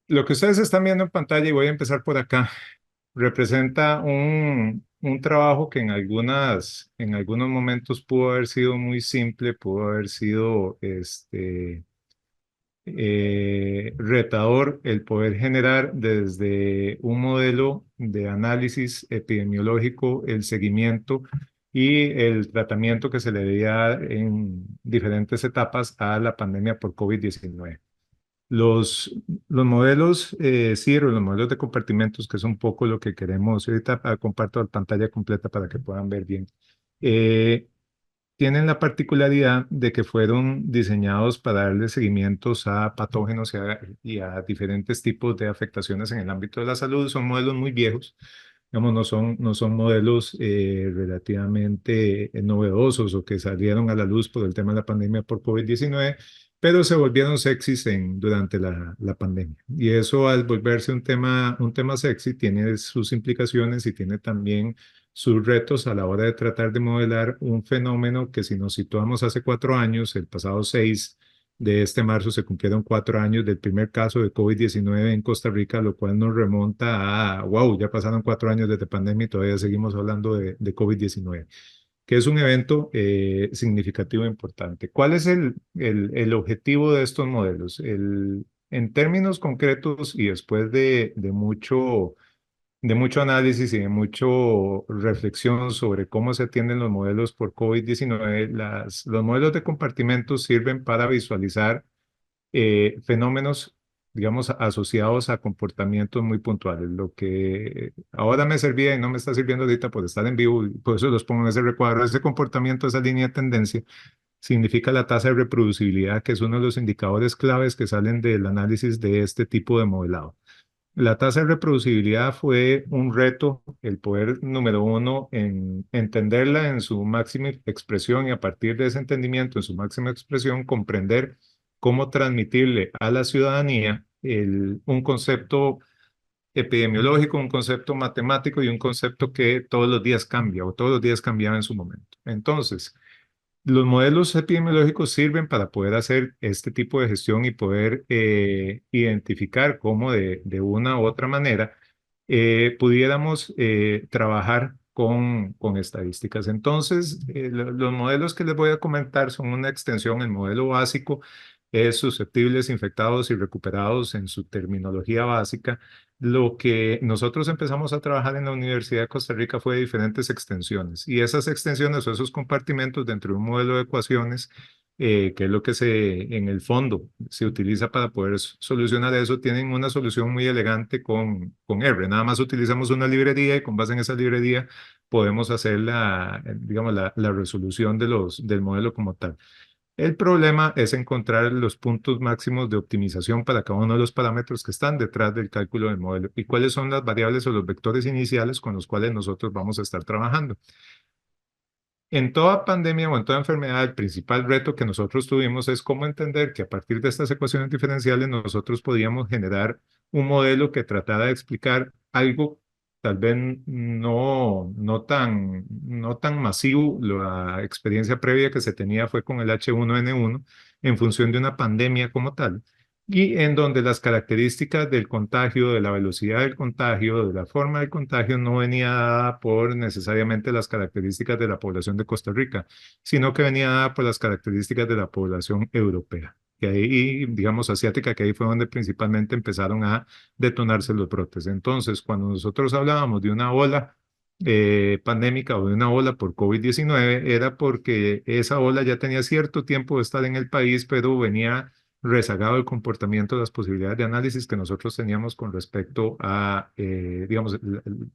Lo que ustedes están viendo en pantalla, y voy a empezar por acá, representa un trabajo que en algunos momentos pudo haber sido muy simple, pudo haber sido retador el poder generar desde un modelo de análisis epidemiológico el seguimiento y el tratamiento que se le debía dar en diferentes etapas a la pandemia por COVID-19. Los modelos CIRO, los modelos de compartimentos, que es un poco lo que queremos, ahorita comparto la pantalla completa para que puedan ver bien, eh, tienen la particularidad de que fueron diseñados para darle seguimientos a patógenos y a diferentes tipos de afectaciones en el ámbito de la salud. Son modelos muy viejos, digamos, no son modelos relativamente novedosos o que salieron a la luz por el tema de la pandemia por COVID-19, pero se volvieron sexys durante la pandemia. Y eso, al volverse un tema sexy, tiene sus implicaciones y tiene también sus retos a la hora de tratar de modelar un fenómeno que, si nos situamos hace 4 años, el pasado 6 de este marzo se cumplieron 4 años del primer caso de COVID-19 en Costa Rica, lo cual nos remonta a, wow, ya pasaron 4 años desde pandemia y todavía seguimos hablando de COVID-19, que es un evento significativo e importante. ¿Cuál es el objetivo de estos modelos? En términos concretos, y después de mucho análisis y de mucha reflexión sobre cómo se atienden los modelos por COVID-19, los modelos de compartimentos sirven para visualizar fenómenos, digamos, asociados a comportamientos muy puntuales. Lo que ahora me servía y no me está sirviendo ahorita por estar en vivo, y por eso los pongo en ese recuadro, ese comportamiento, esa línea de tendencia, significa la tasa de reproducibilidad, que es uno de los indicadores claves que salen del análisis de este tipo de modelado. La tasa de reproducibilidad fue un reto, el poder, número uno, en entenderla en su máxima expresión, y a partir de ese entendimiento en su máxima expresión, comprender cómo transmitirle a la ciudadanía un concepto epidemiológico, un concepto matemático y un concepto que todos los días cambia o todos los días cambiaba en su momento. Entonces, los modelos epidemiológicos sirven para poder hacer este tipo de gestión y poder identificar cómo de una u otra manera pudiéramos trabajar con estadísticas. Entonces, los modelos que les voy a comentar son una extensión. El modelo básico es susceptibles, infectados y recuperados en su terminología básica. Lo que nosotros empezamos a trabajar en la Universidad de Costa Rica fue diferentes extensiones, y esas extensiones o esos compartimentos dentro de un modelo de ecuaciones, que es lo que en el fondo se utiliza para poder solucionar eso, tienen una solución muy elegante con R. Nada más utilizamos una librería y con base en esa librería podemos hacer digamos, la resolución del modelo como tal. El problema es encontrar los puntos máximos de optimización para cada uno de los parámetros que están detrás del cálculo del modelo y cuáles son las variables o los vectores iniciales con los cuales nosotros vamos a estar trabajando. En toda pandemia o en toda enfermedad, el principal reto que nosotros tuvimos es cómo entender que a partir de estas ecuaciones diferenciales nosotros podíamos generar un modelo que tratara de explicar algo tal vez no tan masivo. La experiencia previa que se tenía fue con el H1N1 en función de una pandemia como tal, y en donde las características del contagio, de la velocidad del contagio, de la forma del contagio, no venía dada por necesariamente las características de la población de Costa Rica, sino que venía dada por las características de la población europea, que ahí, digamos, asiática, que ahí fue donde principalmente empezaron a detonarse los brotes. Entonces, cuando nosotros hablábamos de una ola pandémica o de una ola por COVID-19, era porque esa ola ya tenía cierto tiempo de estar en el país, pero venía rezagado el comportamiento de las posibilidades de análisis que nosotros teníamos con respecto a, digamos,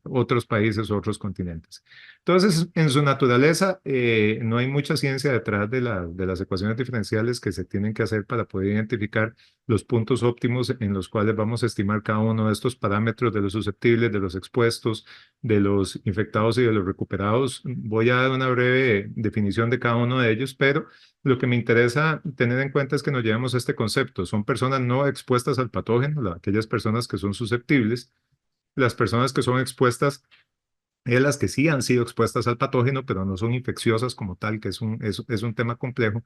otros países, otros continentes. Entonces, en su naturaleza, no hay mucha ciencia detrás de las ecuaciones diferenciales que se tienen que hacer para poder identificar los puntos óptimos en los cuales vamos a estimar cada uno de estos parámetros de los susceptibles, de los expuestos, de los infectados y de los recuperados. Voy a dar una breve definición de cada uno de ellos, pero lo que me interesa tener en cuenta es que nos llevemos a este concepto. Son personas no expuestas al patógeno, aquellas personas que son susceptibles. Las personas que son expuestas es las que sí han sido expuestas al patógeno, pero no son infecciosas como tal, que es un tema complejo.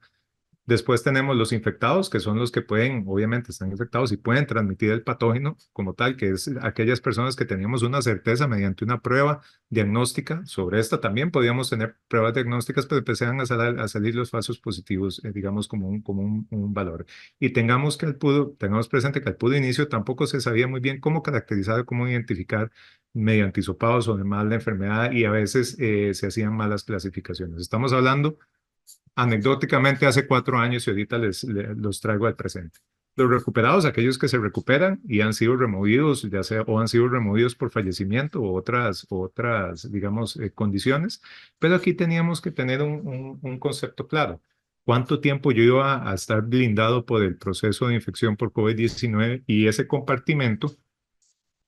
Después tenemos los infectados, que son los que pueden, obviamente están infectados y pueden transmitir el patógeno como tal, que es aquellas personas que teníamos una certeza mediante una prueba diagnóstica. Sobre esta también podíamos tener pruebas diagnósticas, pero empezaron a salir los falsos positivos, digamos, un valor. Y tengamos presente que al puro inicio tampoco se sabía muy bien cómo caracterizar, cómo identificar mediante hisopados o demás la enfermedad, y a veces se hacían malas clasificaciones. Estamos hablando anecdóticamente hace 4 años y ahorita los traigo al presente. Los recuperados, aquellos que se recuperan y han sido removidos, ya sea o han sido removidos por fallecimiento o otras digamos, condiciones. Pero aquí teníamos que tener un concepto claro. ¿Cuánto tiempo yo iba a estar blindado por el proceso de infección por COVID-19 y ese compartimento?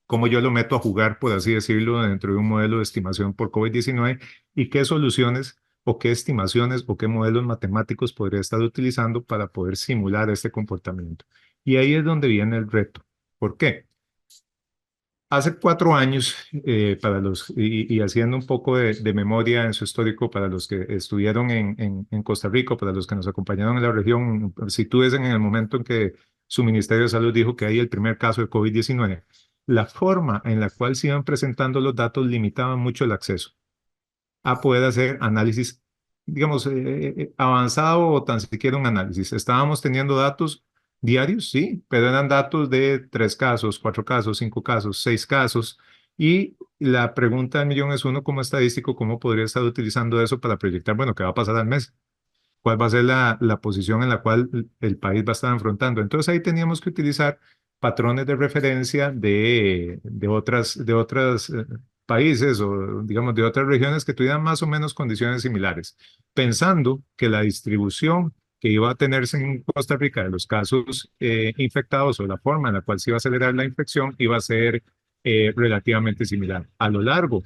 ¿Cómo yo lo meto a jugar, por así decirlo, dentro de un modelo de estimación por COVID-19 y qué soluciones o qué estimaciones o qué modelos matemáticos podría estar utilizando para poder simular este comportamiento? Y ahí es donde viene el reto. ¿Por qué? Hace 4 años, y haciendo un poco de memoria en su histórico para los que estuvieron en Costa Rica, para los que nos acompañaron en la región, sitúense en el momento en que su Ministerio de Salud dijo que hay el primer caso de COVID-19. La forma en la cual se iban presentando los datos limitaba mucho el acceso a poder hacer análisis, digamos, avanzado o tan siquiera un análisis. Estábamos teniendo datos diarios, sí, pero eran datos de 3 casos, 4 casos, 5 casos, 6 casos. Y la pregunta del millón es uno como estadístico, ¿cómo podría estar utilizando eso para proyectar, bueno, qué va a pasar al mes? ¿Cuál va a ser la posición en la cual el país va a estar afrontando? Entonces ahí teníamos que utilizar patrones de referencia de otras países o digamos de otras regiones que tuvieran más o menos condiciones similares, pensando que la distribución que iba a tenerse en Costa Rica de los casos infectados o la forma en la cual se iba a acelerar la infección iba a ser relativamente similar. A lo largo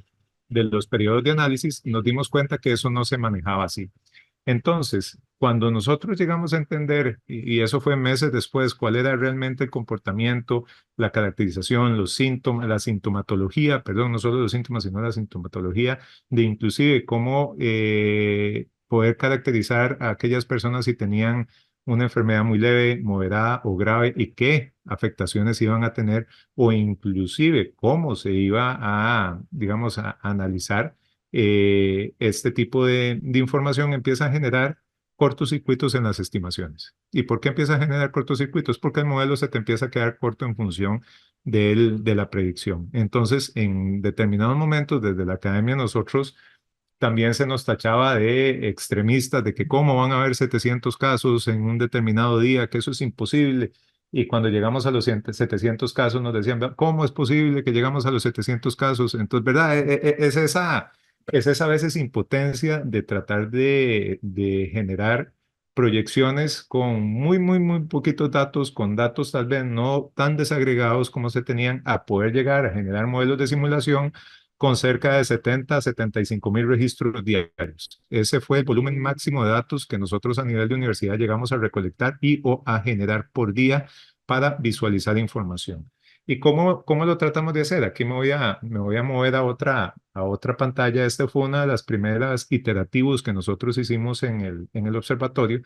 de los periodos de análisis nos dimos cuenta que eso no se manejaba así. Entonces, cuando nosotros llegamos a entender, y eso fue meses después, cuál era realmente el comportamiento, la caracterización, los síntomas, la sintomatología, perdón, no solo los síntomas, sino la sintomatología, de inclusive cómo poder caracterizar a aquellas personas si tenían una enfermedad muy leve, moderada o grave y qué afectaciones iban a tener, o inclusive cómo se iba a, digamos, a analizar este tipo de información empieza a generar cortocircuitos en las estimaciones. ¿Y por qué empieza a generar cortocircuitos? Porque el modelo se te empieza a quedar corto en función de la predicción. Entonces, en determinados momentos, desde la academia, nosotros también se nos tachaba de extremistas, de que cómo van a haber 700 casos en un determinado día, que eso es imposible. Y cuando llegamos a los 700 casos nos decían, ¿cómo es posible que llegamos a los 700 casos? Entonces, ¿verdad? Es esa a veces impotencia de tratar de generar proyecciones con muy, muy, muy poquitos datos, con datos tal vez no tan desagregados como se tenían, a poder llegar a generar modelos de simulación con cerca de 70 a 75 mil registros diarios. Ese fue el volumen máximo de datos que nosotros a nivel de universidad llegamos a recolectar y o a generar por día para visualizar información. ¿Y cómo lo tratamos de hacer? Aquí me voy a mover a otra pantalla. Esta fue una de las primeras iterativos que nosotros hicimos en el observatorio.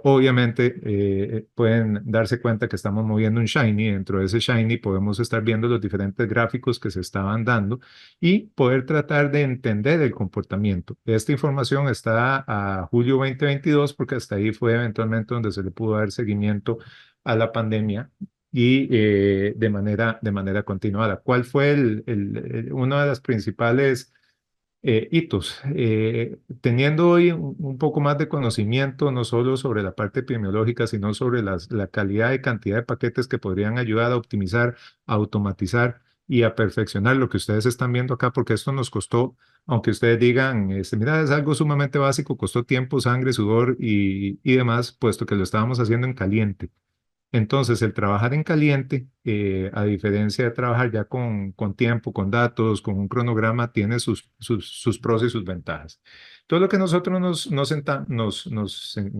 Obviamente pueden darse cuenta que estamos moviendo un Shiny. Dentro de ese Shiny podemos estar viendo los diferentes gráficos que se estaban dando y poder tratar de entender el comportamiento. Esta información está a julio 2022 porque hasta ahí fue eventualmente donde se le pudo dar seguimiento a la pandemia y de manera continuada. ¿Cuál fue una de las principales hitos? Teniendo hoy un poco más de conocimiento, no solo sobre la parte epidemiológica, sino sobre la calidad y cantidad de paquetes que podrían ayudar a optimizar, a automatizar y a perfeccionar lo que ustedes están viendo acá, porque esto nos costó, aunque ustedes digan, mira, es algo sumamente básico, costó tiempo, sangre, sudor y demás, puesto que lo estábamos haciendo en caliente. Entonces, el trabajar en caliente, a diferencia de trabajar ya con tiempo, con datos, con un cronograma, tiene sus pros y sus ventajas. Todo lo que nosotros nos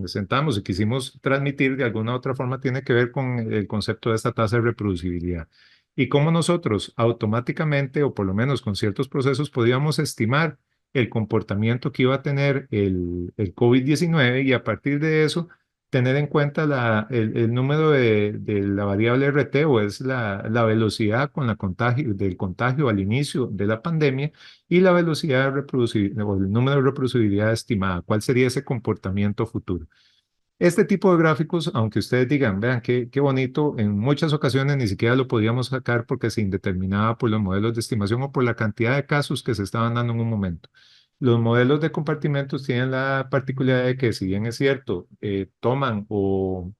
sentamos y quisimos transmitir de alguna u otra forma tiene que ver con el concepto de esta tasa de reproducibilidad. Y cómo nosotros automáticamente, o por lo menos con ciertos procesos, podíamos estimar el comportamiento que iba a tener el COVID-19 y a partir de eso tener en cuenta el número de la variable RT, o es la velocidad con la contagio, del contagio al inicio de la pandemia, y la velocidad de reproducibilidad, o el número de reproducibilidad estimada. ¿Cuál sería ese comportamiento futuro? Este tipo de gráficos, aunque ustedes digan, vean qué bonito, en muchas ocasiones ni siquiera lo podíamos sacar porque se indeterminaba por los modelos de estimación o por la cantidad de casos que se estaban dando en un momento. Los modelos de compartimentos tienen la particularidad de que, si bien es cierto, toman o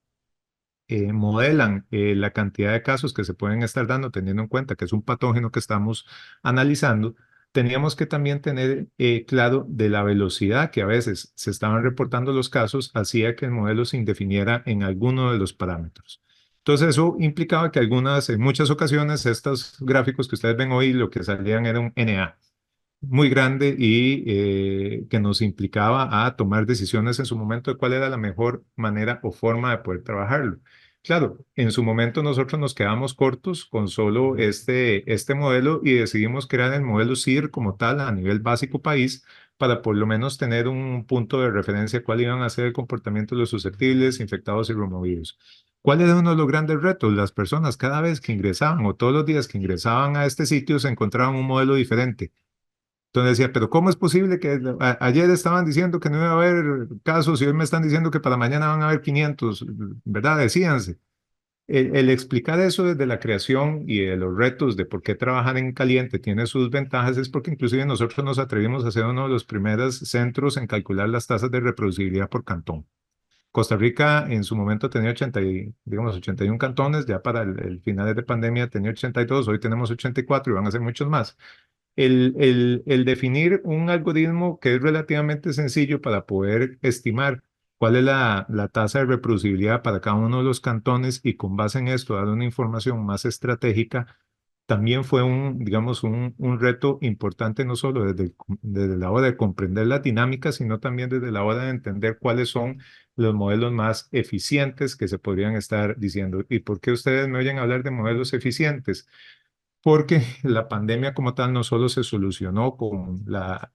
modelan la cantidad de casos que se pueden estar dando, teniendo en cuenta que es un patógeno que estamos analizando. Teníamos que también tener claro de la velocidad que a veces se estaban reportando los casos, hacía que el modelo se indefiniera en alguno de los parámetros. Entonces eso implicaba que en muchas ocasiones, estos gráficos que ustedes ven hoy, lo que salían era un NA muy grande, y que nos implicaba a tomar decisiones en su momento de cuál era la mejor manera o forma de poder trabajarlo. Claro, en su momento nosotros nos quedamos cortos con solo este modelo, y decidimos crear el modelo SIR como tal a nivel básico país, para por lo menos tener un punto de referencia de cuál iban a ser el comportamiento de los susceptibles, infectados y removidos. ¿Cuál era uno de los grandes retos? Las personas, cada vez que ingresaban o todos los días que ingresaban a este sitio, se encontraban un modelo diferente. Entonces decía, pero ¿cómo es posible que ayer estaban diciendo que no iba a haber casos y hoy me están diciendo que para mañana van a haber 500? ¿Verdad? Decíanse. El explicar eso desde la creación y de los retos de por qué trabajar en caliente tiene sus ventajas, es porque inclusive nosotros nos atrevimos a ser uno de los primeros centros en calcular las tasas de reproducibilidad por cantón. Costa Rica en su momento tenía 81 cantones, ya para el final de pandemia tenía 82, hoy tenemos 84 y van a ser muchos más. El definir un algoritmo que es relativamente sencillo para poder estimar cuál es la tasa de reproducibilidad para cada uno de los cantones, y con base en esto dar una información más estratégica, también fue digamos, un reto importante, no solo desde la hora de comprender las dinámicas, sino también desde la hora de entender cuáles son los modelos más eficientes que se podrían estar diciendo. ¿Y por qué ustedes me oyen hablar de modelos eficientes? Porque la pandemia como tal no solo se solucionó con la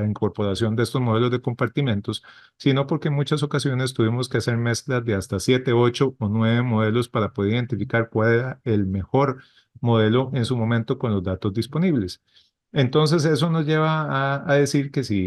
incorporación de estos modelos de compartimentos, sino porque en muchas ocasiones tuvimos que hacer mezclas de hasta 7, 8 o 9 modelos para poder identificar cuál era el mejor modelo en su momento con los datos disponibles. Entonces eso nos lleva a decir que, si,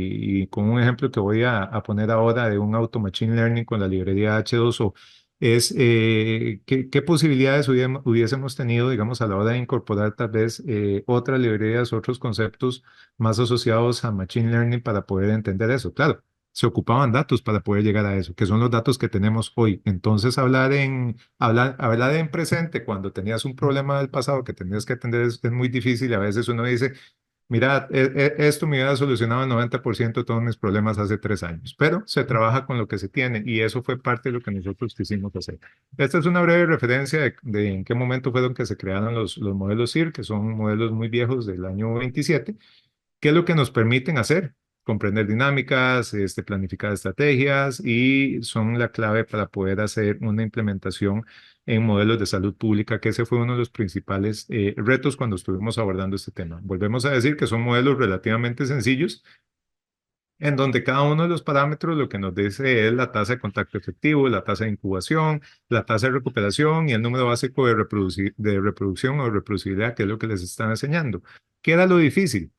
y con un ejemplo que voy a poner ahora de un auto machine learning con la librería H2O, es qué posibilidades hubiésemos tenido, digamos, a la hora de incorporar tal vez otras librerías, otros conceptos más asociados a Machine Learning para poder entender eso. Claro, se ocupaban datos para poder llegar a eso, que son los datos que tenemos hoy. Entonces, hablar en presente cuando tenías un problema del pasado que tenías que atender es muy difícil, y a veces uno dice, mira, esto me hubiera solucionado el 90% de todos mis problemas hace 3 años, pero se trabaja con lo que se tiene, y eso fue parte de lo que nosotros quisimos hacer. Esta es una breve referencia de en qué momento fueron que se crearon los modelos SIR, que son modelos muy viejos del año 27. ¿Qué es lo que nos permiten hacer? Comprender dinámicas, planificar estrategias, y son la clave para poder hacer una implementación en modelos de salud pública, que ese fue uno de los principales retos cuando estuvimos abordando este tema. Volvemos a decir que son modelos relativamente sencillos, en donde cada uno de los parámetros lo que nos dice es la tasa de contacto efectivo, la tasa de incubación, la tasa de recuperación y el número básico de reproducción o reproducibilidad, que es lo que les están enseñando. ¿Qué era lo difícil?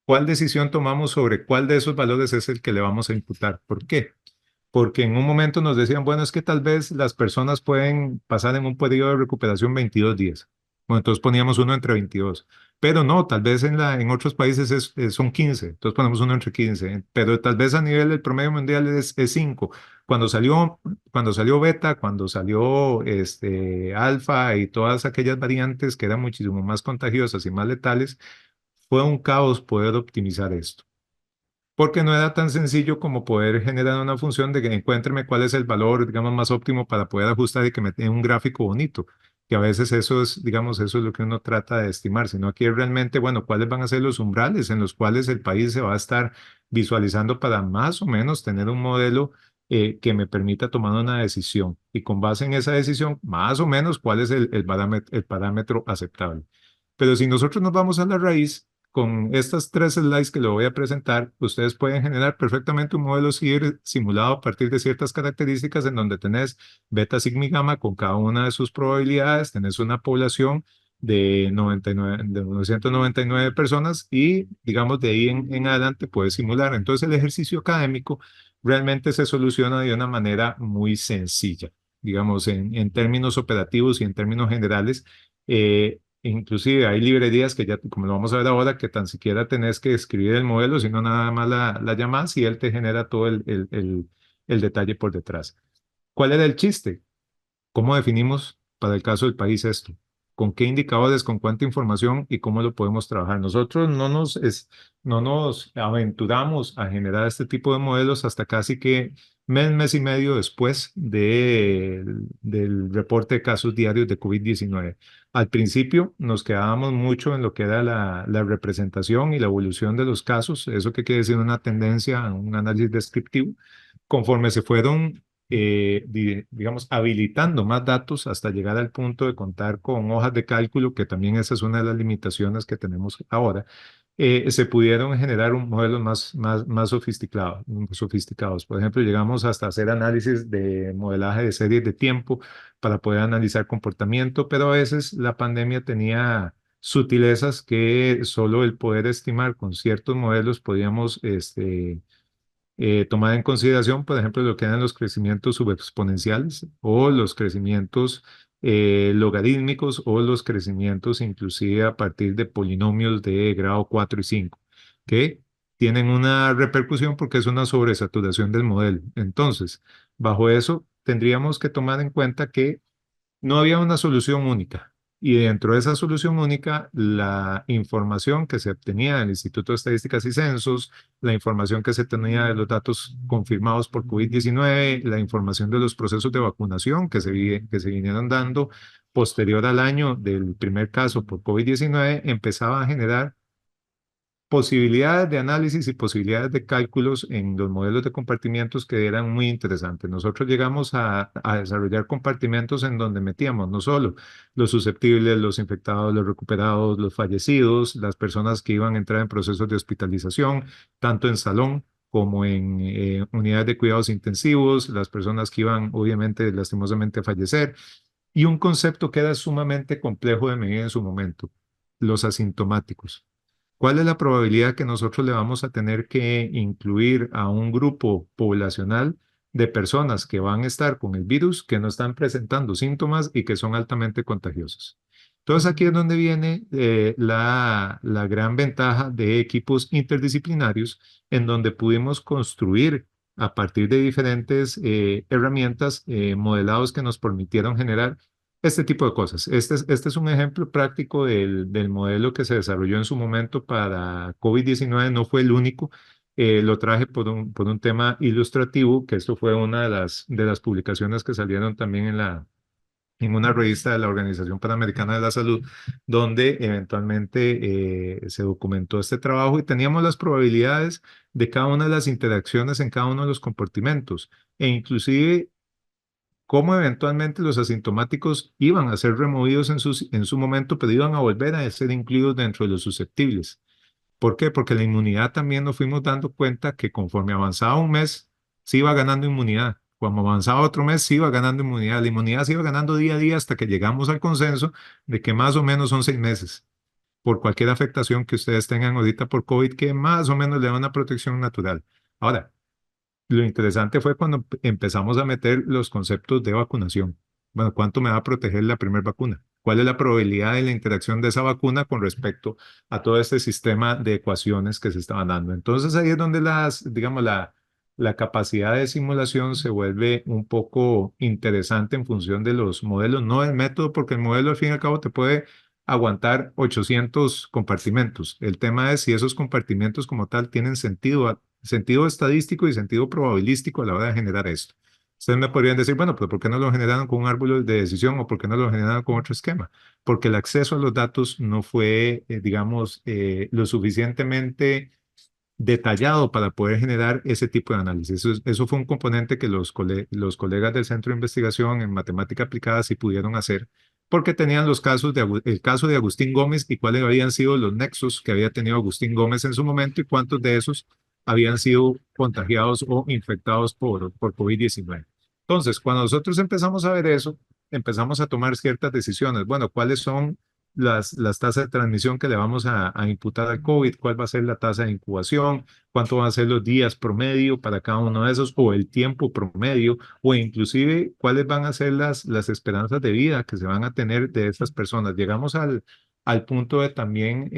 ¿Cuál decisión tomamos sobre cuál de esos valores es el que le vamos a imputar? ¿Por qué? Porque en un momento nos decían, bueno, es que tal vez las personas pueden pasar en un periodo de recuperación 22 días. Bueno, entonces poníamos uno entre 22. Pero no, tal vez en otros países son 15, entonces ponemos uno entre 15. Pero tal vez a nivel del promedio mundial es 5. Cuando salió beta, cuando salió alfa y todas aquellas variantes que eran muchísimo más contagiosas y más letales, fue un caos poder optimizar esto, porque no era tan sencillo como poder generar una función de que encuéntreme cuál es el valor, digamos, más óptimo para poder ajustar y que me dé un gráfico bonito, que a veces eso es, digamos, eso es lo que uno trata de estimar, sino aquí es realmente, bueno, cuáles van a ser los umbrales en los cuales el país se va a estar visualizando para más o menos tener un modelo que me permita tomar una decisión, y con base en esa decisión, más o menos cuál es el parámetro aceptable. Pero si nosotros nos vamos a la raíz, con estas tres slides que le voy a presentar, ustedes pueden generar perfectamente un modelo simulado a partir de ciertas características en donde tenés beta, sigma y gamma con cada una de sus probabilidades, tenés una población de 99, de 999 personas y, digamos, de ahí en adelante puedes simular. Entonces, el ejercicio académico realmente se soluciona de una manera muy sencilla, digamos, en términos operativos y en términos generales. Inclusive hay librerías que ya, como lo vamos a ver ahora, que tan siquiera tenés que escribir el modelo, sino nada más la llamás y él te genera todo el detalle por detrás. ¿Cuál era el chiste? ¿Cómo definimos para el caso del país esto? ¿Con qué indicadores, con cuánta información y cómo lo podemos trabajar? Nosotros no nos aventuramos a generar este tipo de modelos hasta casi que mes y medio después del reporte de casos diarios de COVID-19. Al principio nos quedábamos mucho en lo que era la representación y la evolución de los casos, eso que quiere decir una tendencia, un análisis descriptivo. Conforme se fueron digamos, habilitando más datos hasta llegar al punto de contar con hojas de cálculo, que también esa es una de las limitaciones que tenemos ahora, se pudieron generar modelos más sofisticados. Por ejemplo, llegamos hasta hacer análisis de modelaje de series de tiempo para poder analizar comportamiento, pero a veces la pandemia tenía sutilezas que solo el poder estimar con ciertos modelos podíamos tomar en consideración, por ejemplo, lo que eran los crecimientos subexponenciales o los crecimientos logarítmicos o los crecimientos inclusive a partir de polinomios de grado 4 y 5, que tienen una repercusión porque es una sobresaturación del modelo. Entonces, bajo eso, tendríamos que tomar en cuenta que no había una solución única. Y dentro de esa solución única, la información que se obtenía del Instituto de Estadísticas y Censos, la información que se tenía de los datos confirmados por COVID-19, la información de los procesos de vacunación que se vinieron dando posterior al año del primer caso por COVID-19, empezaba a generar posibilidades de análisis y posibilidades de cálculos en los modelos de compartimientos que eran muy interesantes. Nosotros llegamos a desarrollar compartimentos en donde metíamos no solo los susceptibles, los infectados, los recuperados, los fallecidos, las personas que iban a entrar en procesos de hospitalización, tanto en salón como en unidades de cuidados intensivos, las personas que iban obviamente lastimosamente a fallecer, y un concepto que era sumamente complejo de medir en su momento, los asintomáticos. ¿Cuál es la probabilidad que nosotros le vamos a tener que incluir a un grupo poblacional de personas que van a estar con el virus, que no están presentando síntomas y que son altamente contagiosas? Entonces aquí es donde viene la gran ventaja de equipos interdisciplinarios en donde pudimos construir a partir de diferentes herramientas modelados que nos permitieron generar este tipo de cosas. Este es un ejemplo práctico del modelo que se desarrolló en su momento para COVID-19. No fue el único. Lo traje por un tema ilustrativo, que esto fue una de las publicaciones que salieron también en una revista de la Organización Panamericana de la Salud, donde eventualmente se documentó este trabajo y teníamos las probabilidades de cada una de las interacciones en cada uno de los compartimentos e inclusive cómo eventualmente los asintomáticos iban a ser removidos en su momento, pero iban a volver a ser incluidos dentro de los susceptibles. ¿Por qué? Porque la inmunidad también nos fuimos dando cuenta que conforme avanzaba un mes, se iba ganando inmunidad. Cuando avanzaba otro mes, se iba ganando inmunidad. La inmunidad se iba ganando día a día hasta que llegamos al consenso de que más o menos son 6 meses por cualquier afectación que ustedes tengan ahorita por COVID, que más o menos le da una protección natural. Ahora, lo interesante fue cuando empezamos a meter los conceptos de vacunación. Bueno, ¿cuánto me va a proteger la primera vacuna? ¿Cuál es la probabilidad de la interacción de esa vacuna con respecto a todo este sistema de ecuaciones que se estaban dando? Entonces ahí es donde digamos, la capacidad de simulación se vuelve un poco interesante en función de los modelos, no del método, porque el modelo al fin y al cabo te puede aguantar 800 compartimentos. El tema es si esos compartimentos como tal tienen sentido estadístico y sentido probabilístico a la hora de generar esto. Ustedes me podrían decir, bueno, pero ¿por qué no lo generaron con un árbol de decisión o por qué no lo generaron con otro esquema? Porque el acceso a los datos no fue, digamos, lo suficientemente detallado para poder generar ese tipo de análisis. Eso fue un componente que los colegas del Centro de Investigación en Matemática Aplicada sí pudieron hacer, porque tenían los casos el caso de Agustín Gómez y cuáles habían sido los nexos que había tenido Agustín Gómez en su momento y cuántos de esos habían sido contagiados o infectados por COVID-19. Entonces, cuando nosotros empezamos a ver eso, empezamos a tomar ciertas decisiones. Bueno, ¿cuáles son las tasas de transmisión que le vamos a imputar al COVID? ¿Cuál va a ser la tasa de incubación? ¿Cuánto van a ser los días promedio para cada uno de esos? ¿O el tiempo promedio? ¿O inclusive cuáles van a ser las esperanzas de vida que se van a tener de estas personas? Llegamos al punto de también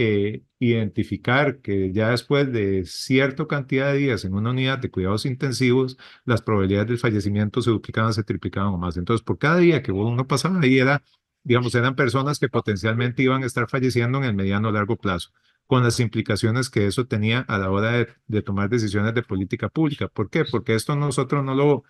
identificar que ya después de cierta cantidad de días en una unidad de cuidados intensivos, las probabilidades del fallecimiento se duplicaban, se triplicaban o más. Entonces, por cada día que uno pasaba ahí era, digamos, eran personas que potencialmente iban a estar falleciendo en el mediano o largo plazo, con las implicaciones que eso tenía a la hora de tomar decisiones de política pública. ¿Por qué? Porque esto nosotros no lo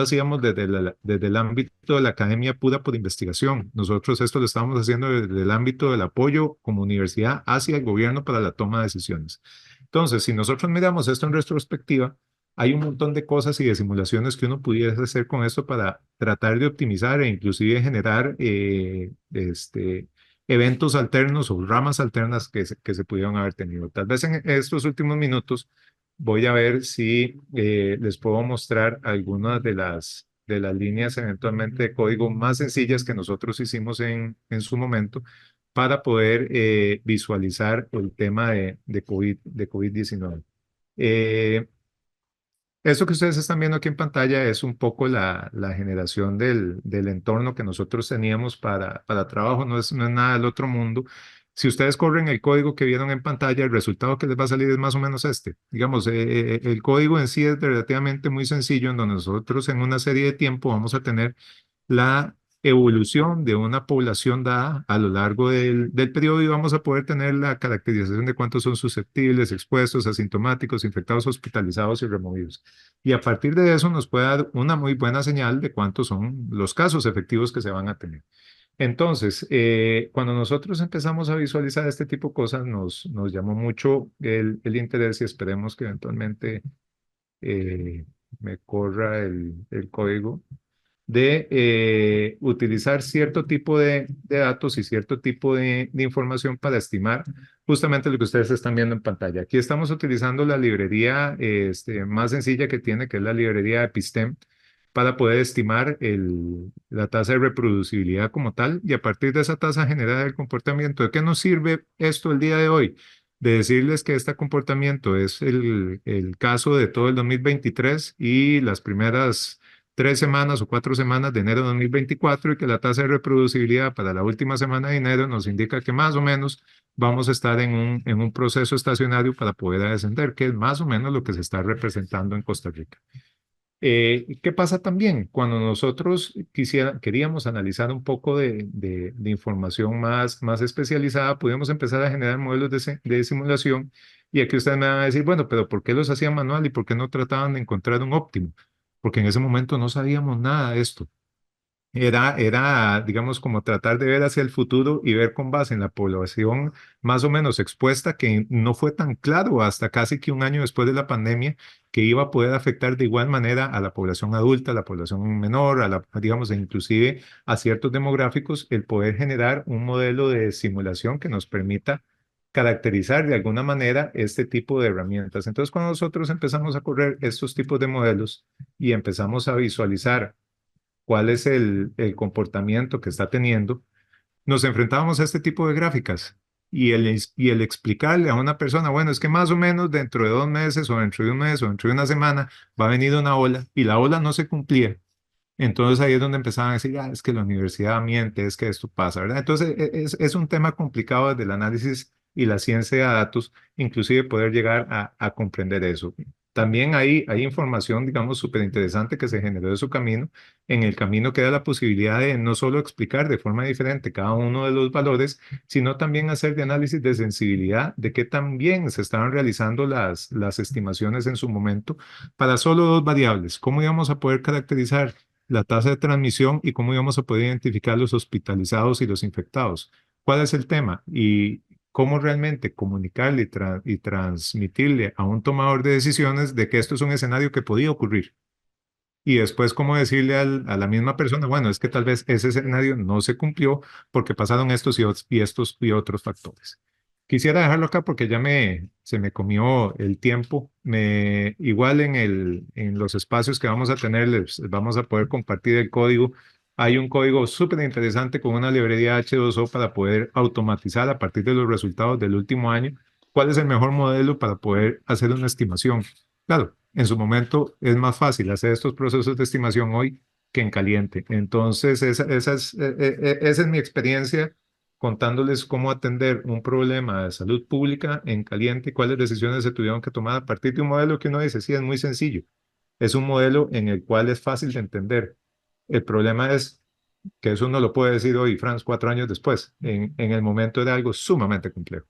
hacíamos desde el ámbito de la academia pura por investigación. Nosotros esto lo estábamos haciendo desde el ámbito del apoyo como universidad hacia el gobierno para la toma de decisiones. Entonces, si nosotros miramos esto en retrospectiva, hay un montón de cosas y de simulaciones que uno pudiese hacer con esto para tratar de optimizar e inclusive generar eventos alternos o ramas alternas que se pudieron haber tenido. Tal vez en estos últimos minutos voy a ver si les puedo mostrar algunas de las líneas eventualmente de código más sencillas que nosotros hicimos en su momento para poder visualizar el tema de COVID-19. Eso que ustedes están viendo aquí en pantalla es un poco la generación del entorno que nosotros teníamos para trabajo, no es nada del otro mundo. Si ustedes corren el código que vieron en pantalla, el resultado que les va a salir es más o menos este. Digamos, el código en sí es relativamente muy sencillo, en donde nosotros en una serie de tiempo vamos a tener la evolución de una población dada a lo largo del periodo y vamos a poder tener la caracterización de cuántos son susceptibles, expuestos, asintomáticos, infectados, hospitalizados y removidos. Y a partir de eso nos puede dar una muy buena señal de cuántos son los casos efectivos que se van a tener. Entonces, cuando nosotros empezamos a visualizar este tipo de cosas, nos llamó mucho el interés y esperemos que eventualmente eh, me corra el código de utilizar cierto tipo de datos y cierto tipo de información para estimar justamente lo que ustedes están viendo en pantalla. Aquí estamos utilizando la librería más sencilla que tiene, que es la librería Epistem, para poder estimar la tasa de reproducibilidad como tal y a partir de esa tasa generar el comportamiento. ¿De qué nos sirve esto el día de hoy? De decirles que este comportamiento es el caso de todo el 2023 y las primeras 3 semanas o 4 semanas de enero de 2024 y que la tasa de reproducibilidad para la última semana de enero nos indica que más o menos vamos a estar en un proceso estacionario para poder descender, que es más o menos lo que se está representando en Costa Rica. ¿Qué pasa también? Cuando nosotros queríamos analizar un poco de información más especializada, pudimos empezar a generar modelos de simulación y aquí ustedes me van a decir, bueno, pero ¿por qué los hacían manual y por qué no trataban de encontrar un óptimo? Porque en ese momento no sabíamos nada de esto. Digamos, como tratar de ver hacia el futuro y ver con base en la población más o menos expuesta, que no fue tan claro hasta casi que un año después de la pandemia, que iba a poder afectar de igual manera a la población adulta, a la población menor, digamos, e inclusive a ciertos demográficos, el poder generar un modelo de simulación que nos permita caracterizar de alguna manera este tipo de herramientas. Entonces, cuando nosotros empezamos a correr estos tipos de modelos y empezamos a visualizar cuál es el comportamiento que está teniendo, nos enfrentábamos a este tipo de gráficas y el explicarle a una persona, bueno, es que más o menos dentro de 2 meses o dentro de un mes o dentro de una semana va a venir una ola y la ola no se cumplía. Entonces ahí es donde empezaban a decir, es que la universidad miente, es que esto pasa, ¿verdad? Entonces es un tema complicado desde el análisis y la ciencia de datos, inclusive poder llegar a comprender eso. También hay información, digamos, súper interesante que se generó de su camino. En el camino queda la posibilidad de no solo explicar de forma diferente cada uno de los valores, sino también hacer de análisis de sensibilidad de qué tan bien se estaban realizando las estimaciones en su momento para solo dos variables. ¿Cómo íbamos a poder caracterizar la tasa de transmisión y cómo íbamos a poder identificar los hospitalizados y los infectados? ¿Cuál es el tema? Y cómo realmente comunicarle y transmitirle a un tomador de decisiones de que esto es un escenario que podía ocurrir. y después cómo decirle a la misma persona, bueno, es que tal vez ese escenario no se cumplió porque pasaron estos y estos y otros factores. Quisiera dejarlo acá porque se me comió el tiempo. Igual en los espacios que vamos a tener, vamos a poder compartir el código. Hay un código súper interesante con una librería H2O para poder automatizar a partir de los resultados del último año cuál es el mejor modelo para poder hacer una estimación. Claro, en su momento es más fácil hacer estos procesos de estimación hoy que en caliente. Entonces, esa es mi experiencia contándoles cómo atender un problema de salud pública en caliente y cuáles decisiones se tuvieron que tomar a partir de un modelo que uno dice, sí, es muy sencillo. Es un modelo en el cual es fácil de entender. El problema es que eso no lo puede decir hoy, Franz, 4 años después. En el momento era algo sumamente complejo.